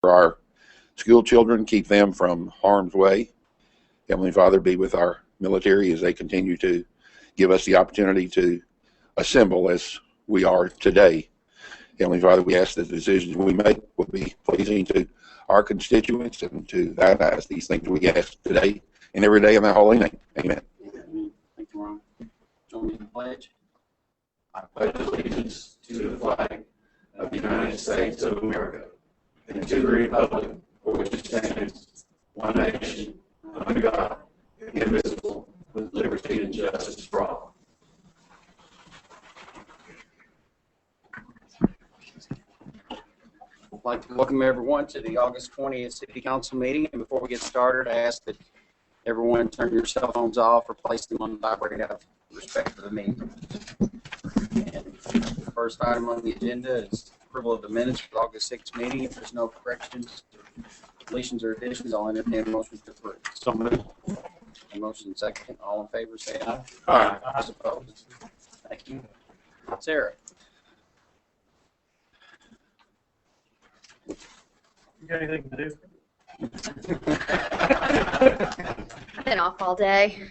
our school children, keep them from harm's way. Heavenly Father, be with our military as they continue to give us the opportunity to assemble as we are today. Heavenly Father, we ask that the decisions we make will be pleasing to our constituents and to thine eyes. These things we ask today and every day in thy holy name. Amen. Amen. Thank you, Ron. Join me in the pledge. I pledge allegiance to the flag of the United States of America and to the republic for which it stands, one nation, under God, indivisible, with liberty and justice for all. I'd like to welcome everyone to the August 20th City Council meeting. And before we get started, I ask that everyone turn your cell phones off or place them on vibrate out of respect for the meeting. And the first item on the agenda is approval of the minutes for the August 6th meeting. If there's no corrections, deletions, or additions, I'll entertain a motion to approve. So moved. A motion second. All in favor, say aye. Aye. Those opposed? Thank you. Sarah. You got anything to do? I've been off all day.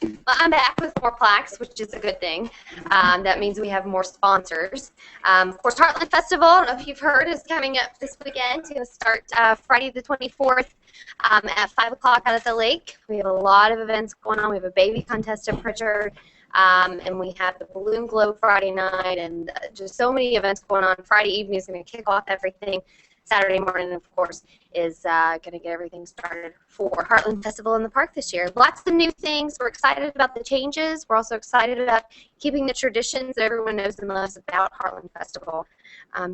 Well, I'm back with more plaques, which is a good thing. That means we have more sponsors. Of course, Heartland Festival, I don't know if you've heard, is coming up this weekend. It's going to start Friday the 24th at 5 o'clock out at the lake. We have a lot of events going on. We have a baby contest at Pritchard, and we have the Balloon Globe Friday night, and just so many events going on. Friday evening is going to kick off everything. Saturday morning, of course, is going to get everything started for Heartland Festival in the park this year. Lots of new things. We're excited about the changes. We're also excited about keeping the traditions that everyone knows and loves about Heartland Festival.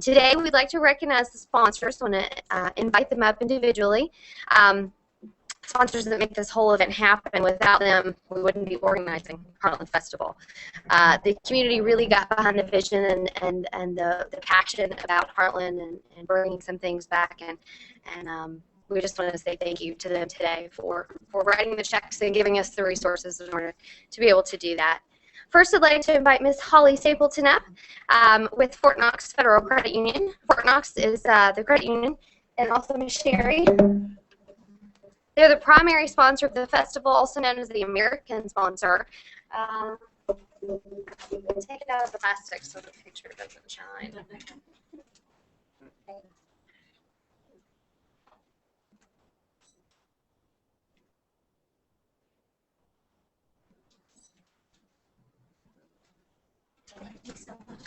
Today, we'd like to recognize the sponsors. I want to invite them up individually. Sponsors that make this whole event happen. Without them, we wouldn't be organizing Heartland Festival. The community really got behind the vision and the passion about Heartland and bringing some things back, and we just want to say thank you to them today for writing the checks and giving us the resources in order to be able to do that. First, I'd like to invite Ms. Holly Stapleton up with Fort Knox Federal Credit Union. Fort Knox is the credit union, and also Ms. Sherry. They're the primary sponsor of the festival, also known as the American sponsor. Take it out of the plastic so the picture doesn't shine. Thank you so much.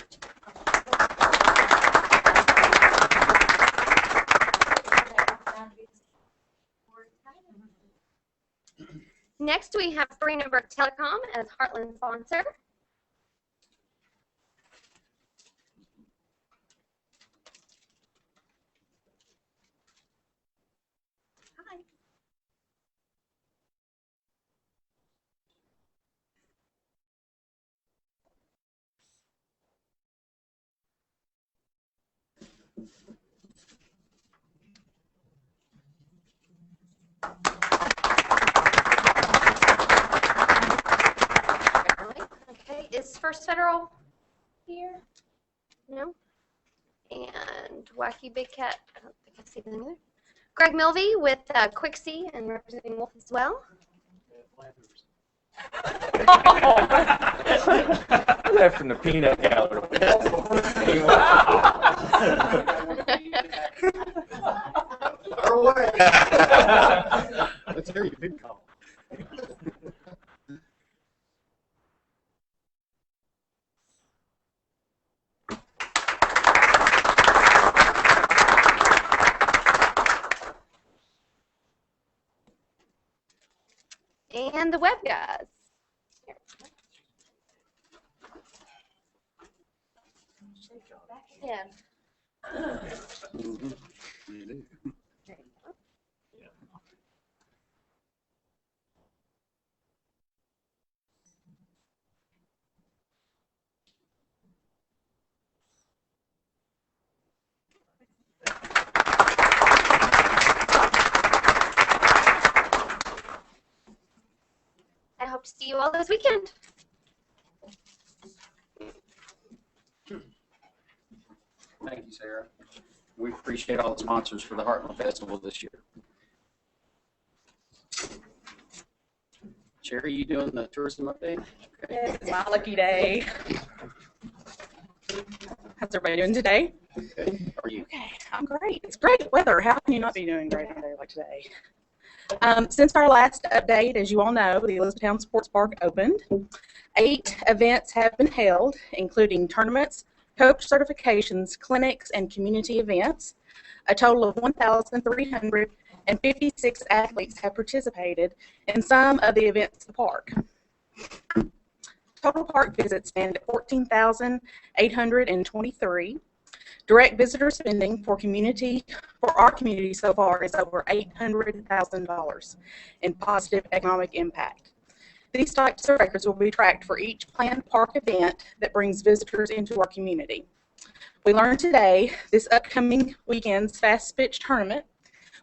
Next, we have Bredenberg Telecom as Heartland sponsor. Hi. Okay, is First Federal here? No? And Wacky Big Cat, I don't think I see them either. Greg Milvey with Quixie and representing Wolf as well. Left from the peanut gallery. Let's hear your big call. And the web guys. Yeah. I hope to see you all this weekend. Thank you, Sarah. We appreciate all the sponsors for the Heartland Festival this year. Sherry, you doing the tourism update? Okay. Yes, it's my lucky day. How's everybody doing today? Okay. How are you? Okay, I'm great. It's great weather. How can you not be doing great on a day like today? Since our last update, as you all know, the Elizabethtown Sports Park opened. 8 events have been held, including tournaments, coach certifications, clinics, and community events. A total of 1,356 athletes have participated in some of the events at the park. Total park visits stand at 14,823. Direct visitor spending for our community so far is over $800,000 in positive economic impact. These types of records will be tracked for each planned park event that brings visitors into our community. We learned today this upcoming weekend's Fast Pitch Tournament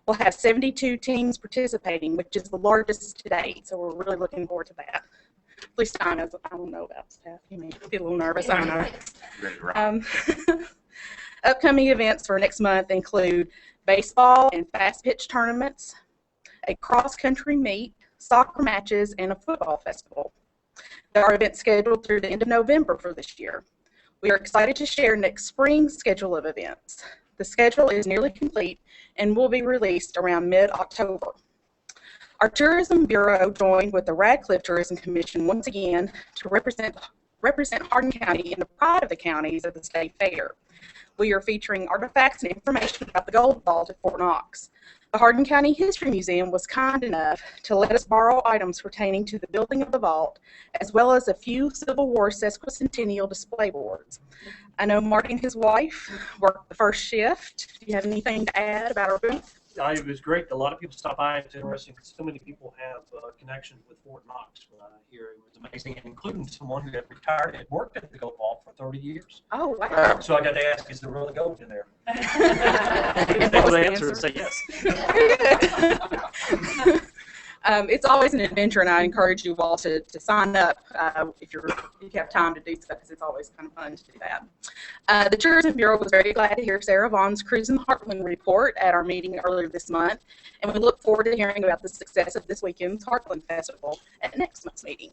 will have 72 teams participating, which is the largest to date, so we're really looking forward to that. At least I don't know about staff. You may get a little nervous, I don't know. Upcoming events for next month include baseball and fast pitch tournaments, a cross-country meet, soccer matches, and a football festival. There are events scheduled through the end of November for this year. We are excited to share next spring's schedule of events. The schedule is nearly complete and will be released around mid-October. Our Tourism Bureau joined with the Radcliffe Tourism Commission once again to represent Hardin County in the pride of the counties at the State Fair. We are featuring artifacts and information about the Gold Vault at Fort Knox. The Hardin County History Museum was kind enough to let us borrow items pertaining to the building of the vault, as well as a few Civil War sesquicentennial display boards. I know Marty and his wife worked the first shift. Do you have anything to add about our booth? It was great. A lot of people stop by. It's interesting because so many people have connections with Fort Knox here. It was amazing, and including someone who had retired and worked at the Gold Vault for 30 years. Oh, wow. So I got to ask, is there really gold in there? That was the the answer and say yes. It's always an adventure, and I encourage you all to sign up if you have time to do so, because it's always kind of fun to do that. The Tourism Bureau was very glad to hear Sarah Vaughn's Cruise in the Heartland report at our meeting earlier this month, and we look forward to hearing about the success of this weekend's Heartland Festival at next month's meeting.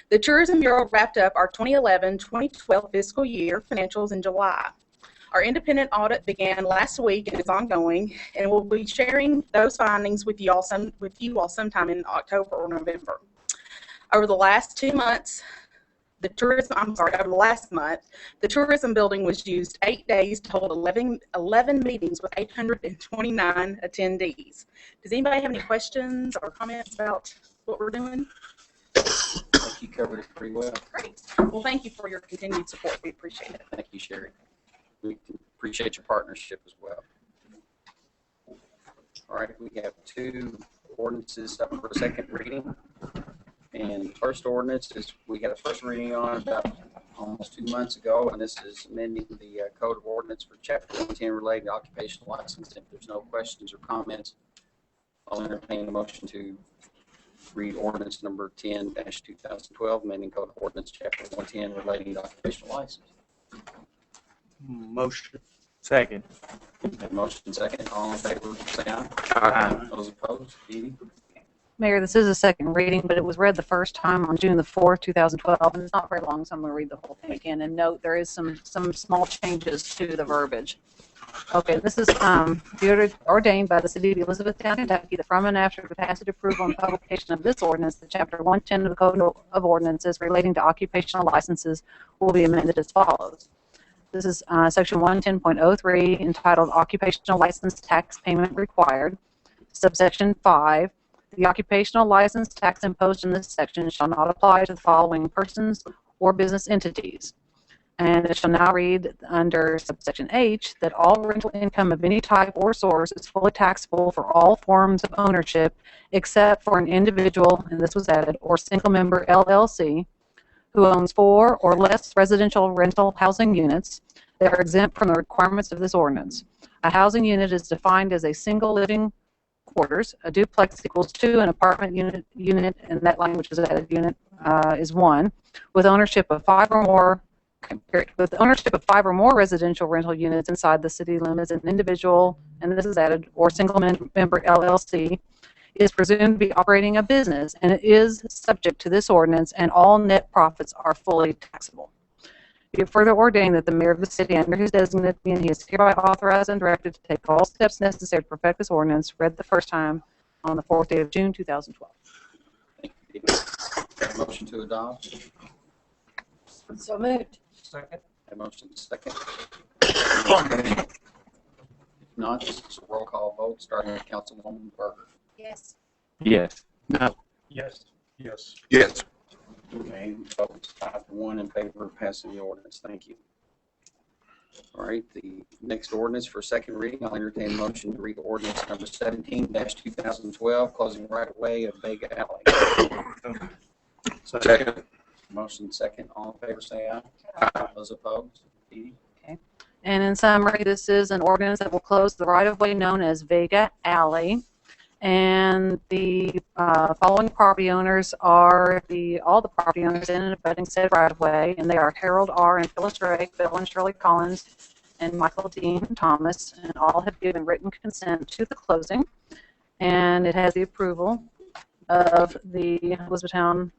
The Tourism Bureau wrapped up our 2011-2012 fiscal year financials in July. Our independent audit began last week and is ongoing, and we'll be sharing those findings with you all sometime in October or November. Over the last month, the tourism building was used 8 days to hold 11 meetings with 829 attendees. Does anybody have any questions or comments about what we're doing? I think you covered it pretty well. Great. Well, thank you for your continued support. We appreciate it. Thank you, Sherry. We appreciate your partnership as well. All right, we have 2 ordinances up for second reading. And the first ordinance is we had a first reading on about almost 2 months ago, and this is amending the Code of Ordinance for Chapter 110 related to occupational license. If there's no questions or comments, I'll entertain a motion to read ordinance number 10-2012, amending Code of Ordinance Chapter 110 relating to occupational license. Motion. Second. Motion second. All in favor, say aye. Aye. Those opposed? Edie? Mayor, this is a second reading, but it was read the first time on June the 4th, 2012, and it's not very long, so I'm going to read the whole thing again. And note, there is some small changes to the verbiage. Okay, this is ordained by the City of Elizabethtown, Kentucky, that from and after the passage, approval, and publication of this ordinance, the Chapter 110 of the Code of Ordinances relating to occupational licenses will be amended as follows. This is Section 110.03, entitled Occupational License Tax Payment Required. Subsection 5, the occupational license tax imposed in this section shall not apply to the following persons or business entities. And it shall now read under subsection H that all rental income of any type or source is fully taxable for all forms of ownership except for an individual, and this was added, or single member LLC who owns 4 or less residential rental housing units that are exempt from the requirements of this ordinance. A housing unit is defined as a single living quarters. A duplex equals 2, an apartment unit, and that language is added, unit is 1, with ownership of 5 or more Okay, period. With the ownership of 5 or more residential rental units inside the city limits, an individual, and this is added, or single member LLC is presumed to be operating a business, and it is subject to this ordinance, and all net profits are fully taxable. Be it further ordained that the mayor of the city, under his designate, being he is hereby authorized and directed to take all steps necessary to perfect this ordinance, read the first time on the 4th day of June, 2012. Thank you, Dee. Motion to adopt. So moved. Second. Have motion second. If not, this is a roll call vote, starting with Councilwoman Berger. Yes. Yes. No. Yes. Yes. Yes. Okay, votes 5-1 in favor of passing the ordinance. Thank you. All right, the next ordinance for second reading, I'll entertain a motion to read ordinance number 17-2012, closing right of way of Vega Alley. Second. Motion second. All in favor, say aye. Aye. Those opposed? Dee Dee? And in summary, this is an ordinance that will close the right-of-way known as Vega Alley. And the following property owners are all the property owners in and abutting said right-of-way, and they are Harold R. and Phyllis Drake, Bill and Shirley Collins, and Michael Dean Thomas, and all have given written consent to the closing. And it has the approval of the Elizabethtown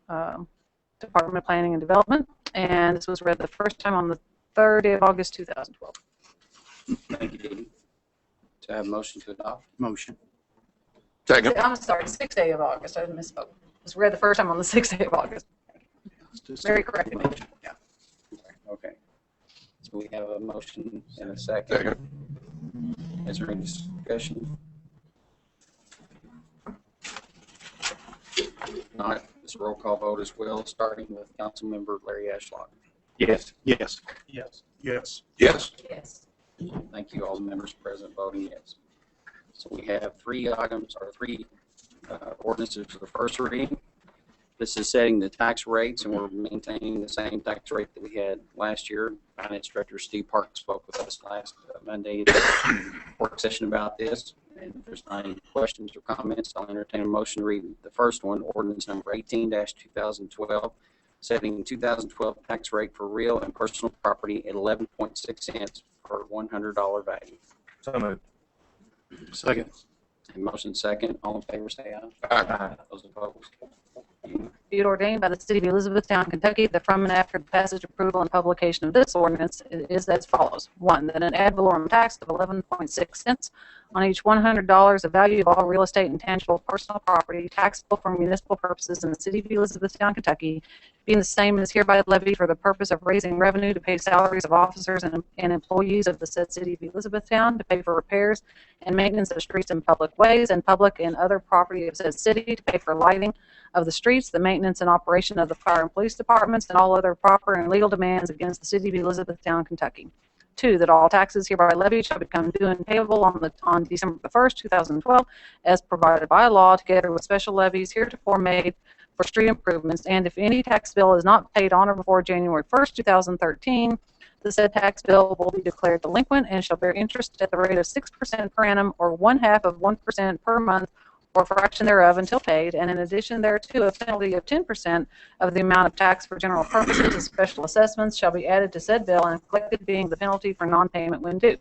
Department of Planning and Development, and this was read the first time on the 3rd day of August, 2012. Thank you, Dee Dee. To have a motion to adopt? Motion. Second. I'm sorry, 6th day of August. I misspoke. It was read the first time on the 6th day of August. Very correct. Yeah. Okay. So we have a motion and a second. Second. Is there any discussion? Not. This roll call vote as well, starting with Councilmember Larry Ashlock. Yes. Yes. Yes. Yes. Yes. Yes. Thank you, all the members present voting yes. So we have three items, or three ordinances for the first reading. This is setting the tax rates, and we're maintaining the same tax rate that we had last year. Finance Director Steve Park spoke with us last Monday at the work session about this. And if there's not any questions or comments, I'll entertain a motion to read the first one, ordinance number 18-2012, setting 2012 tax rate for real and personal property at 11.6 cents per $100 value. So moved. Second. And motion second. All in favor, say aye. Aye. Those opposed? Be it ordained by the City of Elizabethtown, Kentucky, that from and after the passage, approval, and publication of this ordinance is as follows. 1, that an ad valorem tax of 11.6 cents on each $100 of value of all real estate and tangible personal property taxable for municipal purposes in the City of Elizabethtown, Kentucky, being the same as hereby levied for the purpose of raising revenue to pay salaries of officers and employees of the said City of Elizabethtown, to pay for repairs and maintenance of streets and public ways and public and other property of said city, to pay for lighting of the streets, the maintenance and operation of the fire and police departments, and all other proper and legal demands against the City of Elizabethtown, Kentucky. 2, that all taxes hereby levied shall become due and payable on December the 1st, 2012, as provided by law, together with special levies heretofore made for street improvements, and if any tax bill is not paid on or before January 1st, 2013, the said tax bill will be declared delinquent and shall bear interest at the rate of 6% per annum or 1/2 of 1% per month or fraction thereof until paid, and in addition thereto, a penalty of 10% of the amount of tax for general purposes of special assessments shall be added to said bill, and collected being the penalty for non-payment when due.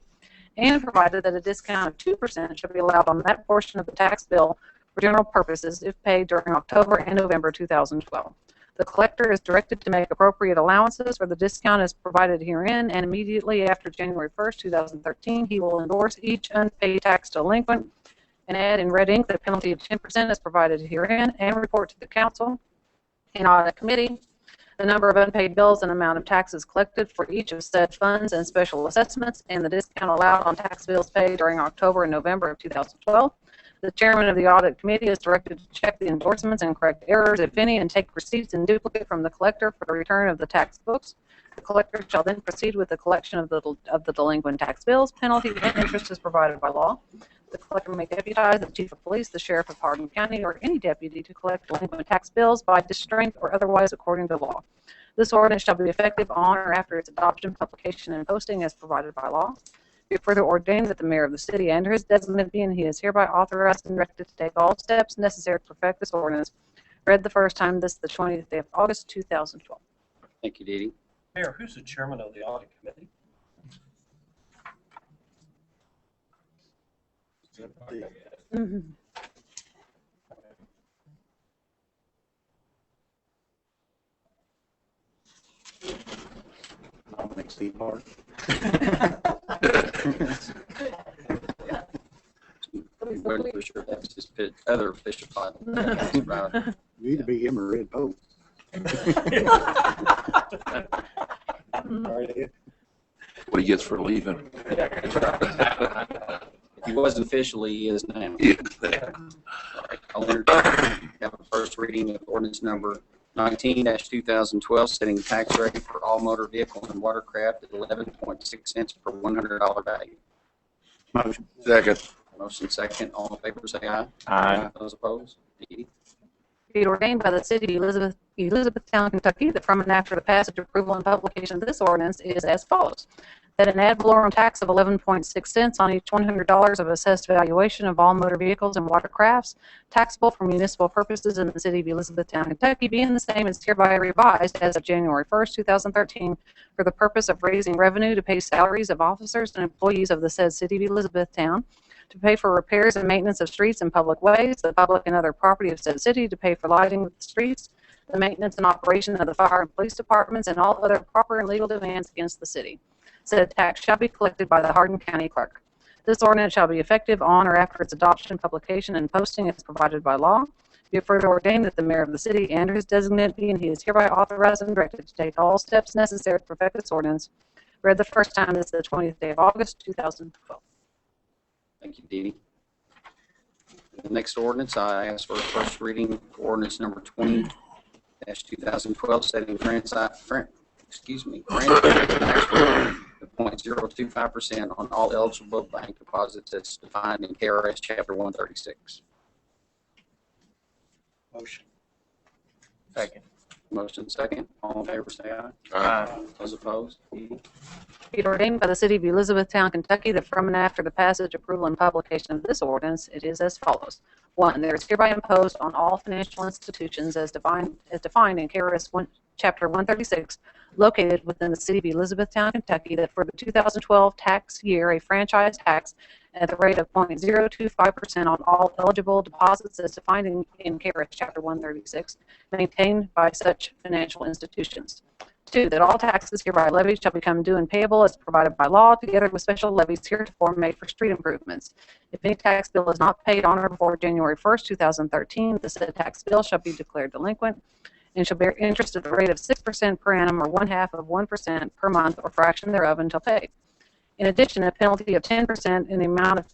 And provided that a discount of 2% shall be allowed on that portion of the tax bill for general purposes if paid during October and November 2012. The collector is directed to make appropriate allowances for the discount as provided herein, and immediately after January 1st, 2013, he will endorse each unpaid tax delinquent and add in red ink the penalty of 10% as provided herein, and report to the council and audit committee the number of unpaid bills and amount of taxes collected for each of said funds and special assessments, and the discount allowed on tax bills paid during October and November of 2012. The chairman of the audit committee is directed to check the endorsements and correct errors, if any, and take receipts in duplicate from the collector for the return of the tax books. The collector shall then proceed with the collection of the delinquent tax bills. Penalty and interest is provided by law. The collector may deputize the chief of police, the sheriff of Hardin County, or any deputy to collect delinquent tax bills by strength or otherwise according to law. This ordinance shall be effective on or after its adoption, publication, and posting as provided by law. Be it further ordained that the mayor of the city and his designate being he is hereby authorized and directed to take all steps necessary to perfect this ordinance. Read the first time, this the 20th day of August, 2012. Thank you, Dee Dee. Mayor, who's the chairman of the audit committee? Mhm. Nominate Steve Hart. We weren't for sure that's his other official title. Right. Either be him or Red Pope. What he gets for leaving. He wasn't officially, he is now. Yeah. I'll entertain, have a first reading of ordinance number 19-2012, setting the tax rate for all motor vehicles and watercraft at 11.6 cents per $100 value. Motion. Second. Motion second, all in favor say aye. Aye. Those opposed? Dee Be it ordained by the city of Elizabethtown, Kentucky, that from and after the passage, approval, and publication of this ordinance is as follows. That an ad valorem tax of 11.6 cents on each $100 of assessed valuation of all motor vehicles and watercrafts taxable for municipal purposes in the city of Elizabethtown, Kentucky, being the same is hereby revised as of January 1st, 2013, for the purpose of raising revenue to pay salaries of officers and employees of the said city of Elizabethtown, to pay for repairs and maintenance of streets and public ways, the public and other property of said city, to pay for lighting of the streets, the maintenance and operation of the fire and police departments, and all other proper and legal demands against the city. Said tax shall be collected by the Hardin County Clerk. This ordinance shall be effective on or after its adoption, publication, and posting as provided by law. Be it further ordained that the mayor of the city and his designate be and he is hereby authorized and directed to take all steps necessary to perfect this ordinance. Read the first time, this is the 20th day of August, 2012. Thank you, Dee Dee. The next ordinance, I ask for a first reading for ordinance number 20-2012, setting franchise tax rate of 0.025% on all eligible bank deposits as defined in KRS Chapter 136. Motion. Second. Motion second. All in favor, say aye. Aye. Those opposed? Dee Dee. Be it ordained by the city of Elizabethtown, Kentucky, that from and after the passage, approval, and publication of this ordinance, it is as follows. 1. There is hereby imposed on all financial institutions as defined in KRS Chapter 136, located within the city of Elizabethtown, Kentucky, that for the 2012 tax year, a franchise tax at the rate of 0.025% on all eligible deposits as defined in KRS Chapter 136, maintained by such financial institutions. 2, that all taxes hereby levied shall become due and payable as provided by law, together with special levies heretofore made for street improvements. If any tax bill is not paid on or before January 1st, 2013, the said tax bill shall be declared delinquent and shall bear interest at the rate of 6% per annum or 1/2% per month or fraction thereof until paid. In addition, a penalty of 10% in the amount of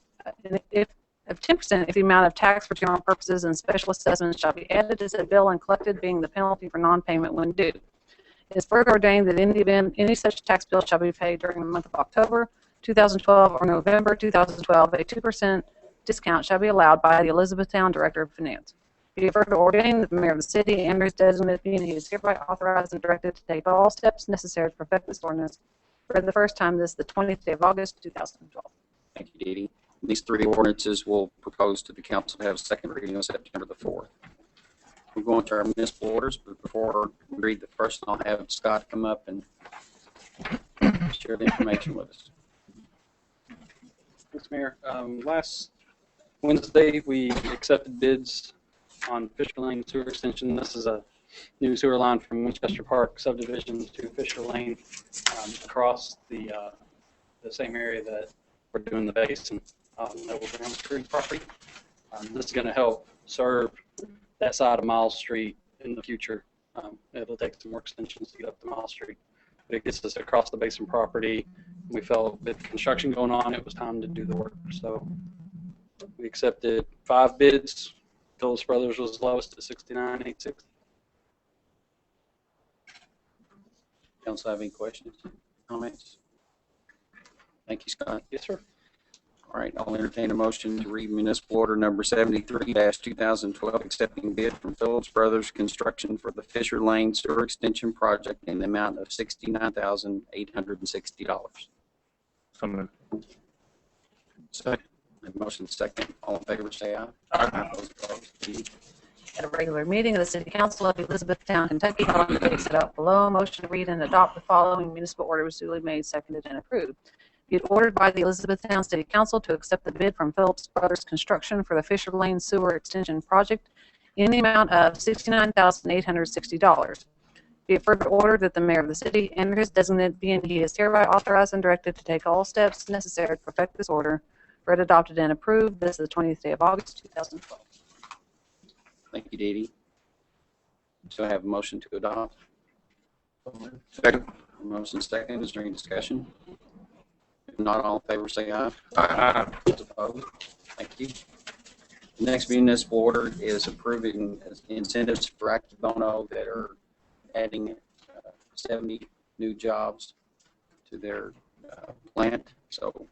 10% if the amount of tax for general purposes and special assessments shall be added to said bill and collected, being the penalty for non-payment when due. It is further ordained that in the event any such tax bill shall be paid during the month of October 2012 or November 2012, a 2% discount shall be allowed by the Elizabethtown Director of Finance. Be it further ordained that the mayor of the city and his designate being he is hereby authorized and directed to take all steps necessary to perfect this ordinance. For the first time, this is the 20th day of August, 2012. Thank you, Dee Dee. These three ordinances will propose to the council to have a second reading on September the 4th. We're going to our municipal orders, but before we read the first, I'll have Scott come up and share the information with us. Thanks, Mayor. Last Wednesday, we accepted bids on Fisher Lane Sewer Extension. This is a new sewer line from Winchester Park subdivision to Fisher Lane across the same area that we're doing the basin that will be on the Creek property. This is going to help serve that side of Miles Street in the future. It'll take some more extensions to get up to Miles Street, but it gets us across the basin property. We felt with construction going on, it was time to do the work. So we accepted 5 bids. Phillips Brothers was the lowest at $69,860. Council have any questions, comments? Thank you, Scott. Yes, sir. All right, I'll entertain a motion to read municipal order number 73-2012, accepting bid from Phillips Brothers Construction for the Fisher Lane Sewer Extension Project in the amount of $69,860. So moved. Second. Motion second. All in favor, say aye. Aye. Those opposed, Dee Dee. At a regular meeting of the City Council of Elizabethtown, Kentucky, held on the date set out below, a motion to read and adopt the following municipal order was duly made, seconded, and approved. Be it ordered by the Elizabethtown City Council to accept the bid from Phillips Brothers Construction for the Fisher Lane Sewer Extension Project in the amount of $69,860. Be it further ordered that the mayor of the city and his designate be and he is hereby authorized and directed to take all steps necessary to perfect this order. Read, adopted, and approved. This is the 20th day of August, 2012. Thank you, Dee Dee. So I have a motion to adopt. Second. Motion second. Is there any discussion? If not, all in favor say aye. Aye. Those opposed? Thank you. The next municipal order is approving incentives for Active Bono that are adding 70 new jobs to their plant. So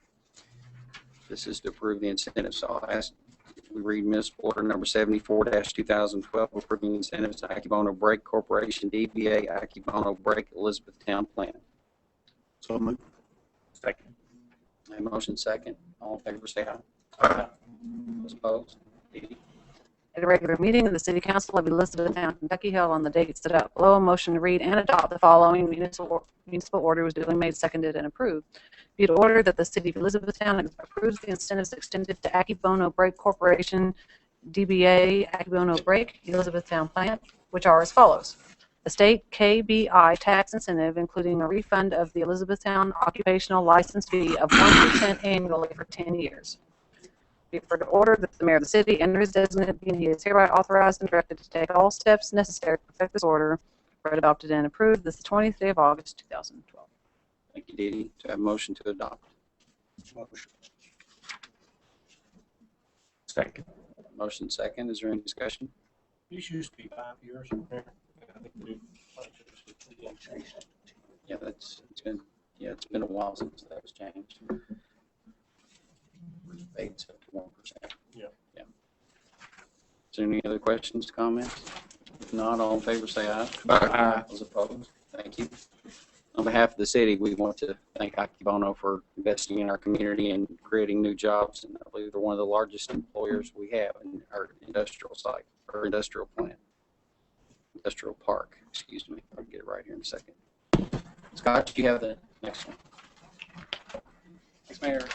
this is to approve the incentives. So I'll ask if we read municipal order number 74-2012, approving incentives to Akibono Brake Corporation, DBA Akibono Brake, Elizabethtown plant. So moved. Second. I have motion second. All in favor say aye. Aye. Those opposed? At a regular meeting of the City Council of Elizabethtown, Kentucky, held on the date set out below, a motion to read and adopt the following municipal order was duly made, seconded, and approved. Be it ordered that the City of Elizabethtown approves the incentives extended to Akibono Brake Corporation, DBA Akibono Brake, Elizabethtown plant, which are as follows. A state KBI tax incentive, including a refund of the Elizabethtown occupational license fee of 1% annually for 10 years. Be it further ordered that the mayor of the city and his designate be and he is hereby authorized and directed to take all steps necessary to perfect this order. Read, adopted, and approved. This is the 20th day of August, 2012. Thank you, Dee Dee. To have a motion to adopt. Second. Motion second. Is there any discussion? These used to be 5 years. I think we changed it. Yeah, it's been a while since that was changed. Rates up to 1%. Yeah. Is there any other questions, comments? If not, all in favor say aye. Aye. Those opposed? Thank you. On behalf of the city, we want to thank Akibono for investing in our community and creating new jobs. And I believe they're one of the largest employers we have in our industrial site, or industrial plant. Industrial park, excuse me. I'll get it right here in a second. Scott, you have the next one. Thanks, Mayor.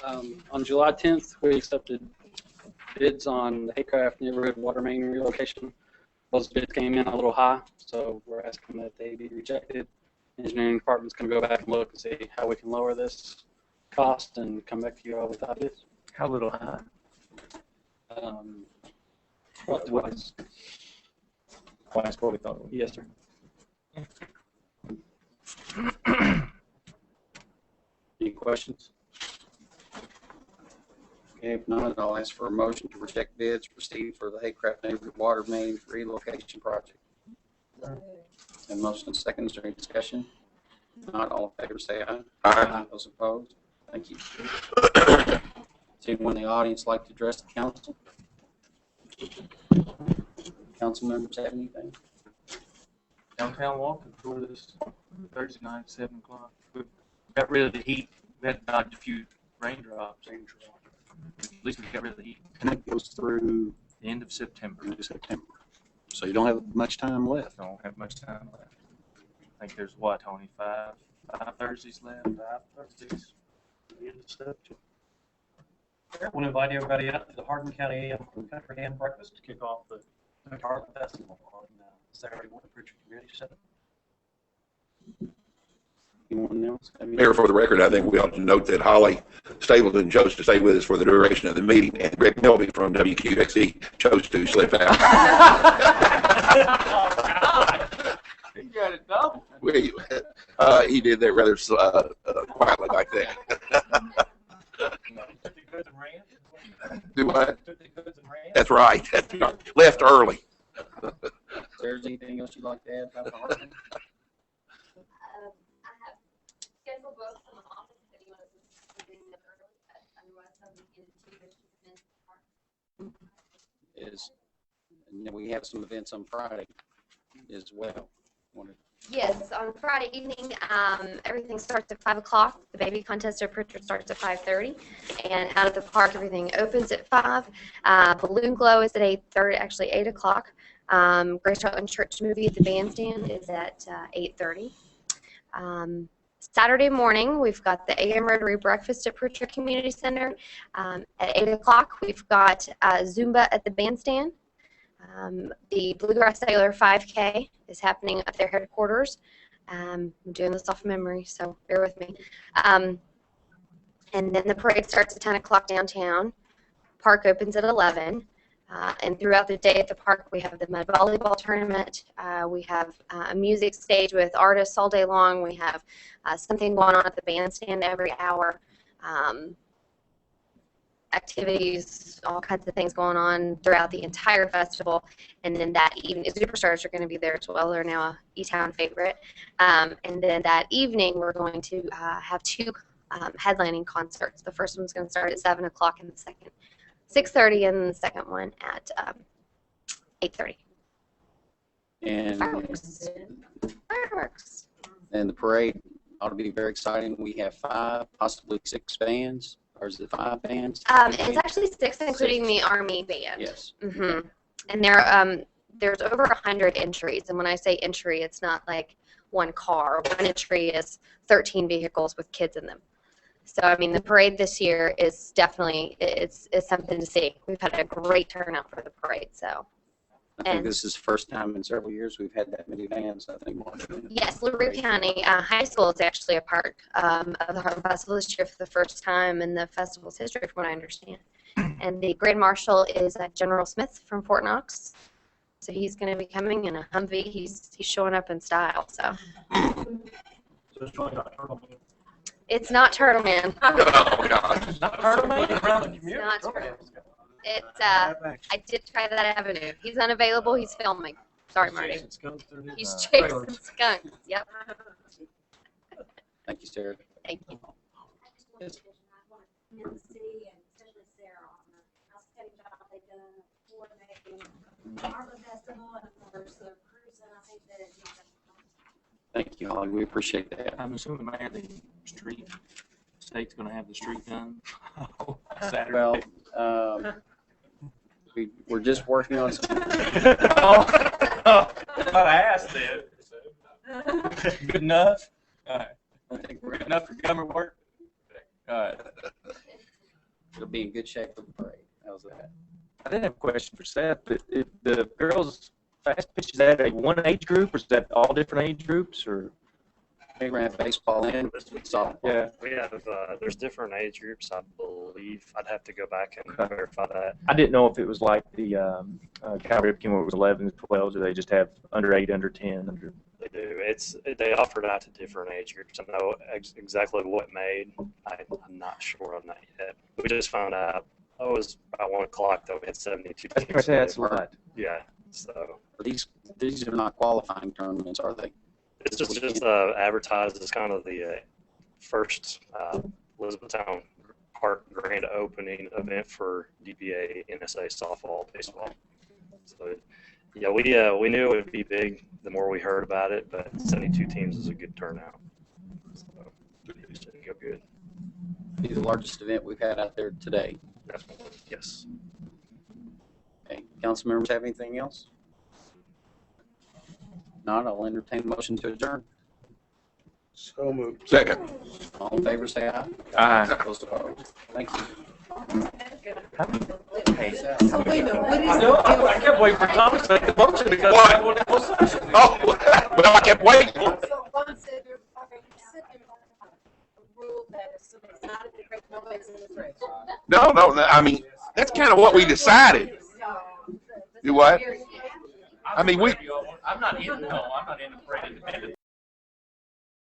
On July 10th, we accepted bids on the Haycraft neighborhood water main relocation. Those bids came in a little high, so we're asking that they be rejected. Engineering department's going to go back and look and see how we can lower this cost and come back to you all with that bid. How little high? Twice. Twice what we thought it was. Yes, sir. Any questions? Okay, if not, I'll ask for a motion to reject bids received for the Haycraft neighborhood water main relocation project. And motion and second, is there any discussion? If not, all in favor say aye. Aye. Those opposed? Thank you. Does anyone in the audience like to address the council? Council members have anything? Downtown walking for this Thursday night, 7 o'clock. We got rid of the heat. We had dodged a few raindrops. At least we got rid of the heat. And it goes through The end of September. into September. So you don't have much time left. Don't have much time left. I think there's what, Tony, five Thursdays left. 5 Thursdays. The end of September. I want to invite everybody out to the Hardin County Country Ham Breakfast to kick off the Hardin Festival on Saturday morning, Pritchard Community Center. Anyone else? Have any- Mayor, for the record, I think we ought to note that Holly Stapleton chose to stay with us for the duration of the meeting, and Greg Melby from WQXE chose to slip out. You got it double. He did that rather quietly like that. Took the goods and ran. Do what? Took the goods and ran. That's right. That's right. Left early. Is there anything else you'd like to add about the Hardin? I have scheduled books in the office if anyone is getting them early, but otherwise I'll be getting to the And then we have some events on Friday as well. Yes, on Friday evening, everything starts at 5 o'clock. The baby contest at Pritchard starts at 5:30. And out of the park, everything opens at 5. Balloon Glow is at 8:30, actually 8 o'clock. Grace Heartland Church movie at the bandstand is at 8:30. Saturday morning, we've got the AM Rotary Breakfast at Pritchard Community Center. At 8 o'clock, we've got Zumba at the bandstand. The Bluegrass Sailor 5K is happening at their headquarters. I'm doing this off memory, so bear with me. And then the parade starts at 10 o'clock downtown. Park opens at 11. And throughout the day at the park, we have the mud volleyball tournament. We have a music stage with artists all day long. We have something going on at the bandstand every hour. Activities, all kinds of things going on throughout the entire festival. And then that evening, Superstars are going to be there as well. They're now a E-Town favorite. And then that evening, we're going to have two headlining concerts. The first one's going to start at 7 o'clock and the second 6:30, and the second one at 8:30. And, Fireworks. and the parade ought to be very exciting. We have 5, possibly 6 bands, or is it 5 bands? It's actually 6, including the Army band. Yes. Mm-hmm. And there's over 100 entries. And when I say entry, it's not like one car. One entry is 13 vehicles with kids in them. So, I mean, the parade this year is definitely, it's something to see. We've had a great turnout for the parade, so. I think this is the first time in several years we've had that many bands, I think. Yes, LaRue County High School is actually a part of the Harlem Festival this year for the first time in the festival's history, from what I understand. And the Grand Marshal is General Smith from Fort Knox. So he's going to be coming in a Humvee. He's showing up in style, so. So it's really not Turtle Man. It's not Turtle Man. Oh, God. Not Turtle Man around the It's community. not Turtle Turtle. Man's got- It's, I did try that avenue. He's unavailable. He's filming. Sorry, Marty. Jason Skunks through his, He's trailer. chasing skunks. Yep. Thank you, Sarah. Thank you. In the city, and especially Sarah, on the outstanding job they've done coordinating the Harvard Festival and of course the cruise, and I think that, you know, Thank you, Holly. We appreciate that. I'm assuming, man, the state's gonna have the street done Saturday. Well, we're just working on some. I asked it. Good enough? All right. I think Good enough for government work? All right. it'll be in good shape for the parade. How's that? I did have a question for Seth. If the girls fast pitch, is that a one age group, or is that all different age groups, or? We're gonna have baseball and softball. Yeah. We have, there's different age groups, I believe. I'd have to go back and Okay. verify that. I didn't know if it was like the Cal Ripken where it was 11 to 12, or they just have under 8, under 10, under. They do. They offer it out to different age groups. I know exactly what made. I'm not sure on that yet. We just found out. Oh, it was about 1 o'clock that we had 72 I was gonna teams. say that's a lot. Yeah. So These are not qualifying tournaments, are they? it's just advertised as kind of the first Elizabethtown Park grand opening event for DPA, NSA softball, baseball. So yeah, we knew it would be big the more we heard about it, but 72 teams is a good turnout. So it should go good. Be the largest event we've had out there today. Definitely. Yes. Okay, council members have anything else? Not, I'll entertain a motion to adjourn. So moved. Second. All in favor, say aye. Aye. Opposed, opposed. Thank you. I know, I kept waiting for Thomas to make the motion because What? I wanted to. Oh, well, I kept waiting. so one said you're rule that if somebody's not in the group, nobody's in the group. No, I mean, that's kind of what we decided. Do what? I mean, I'm not in the parade independent.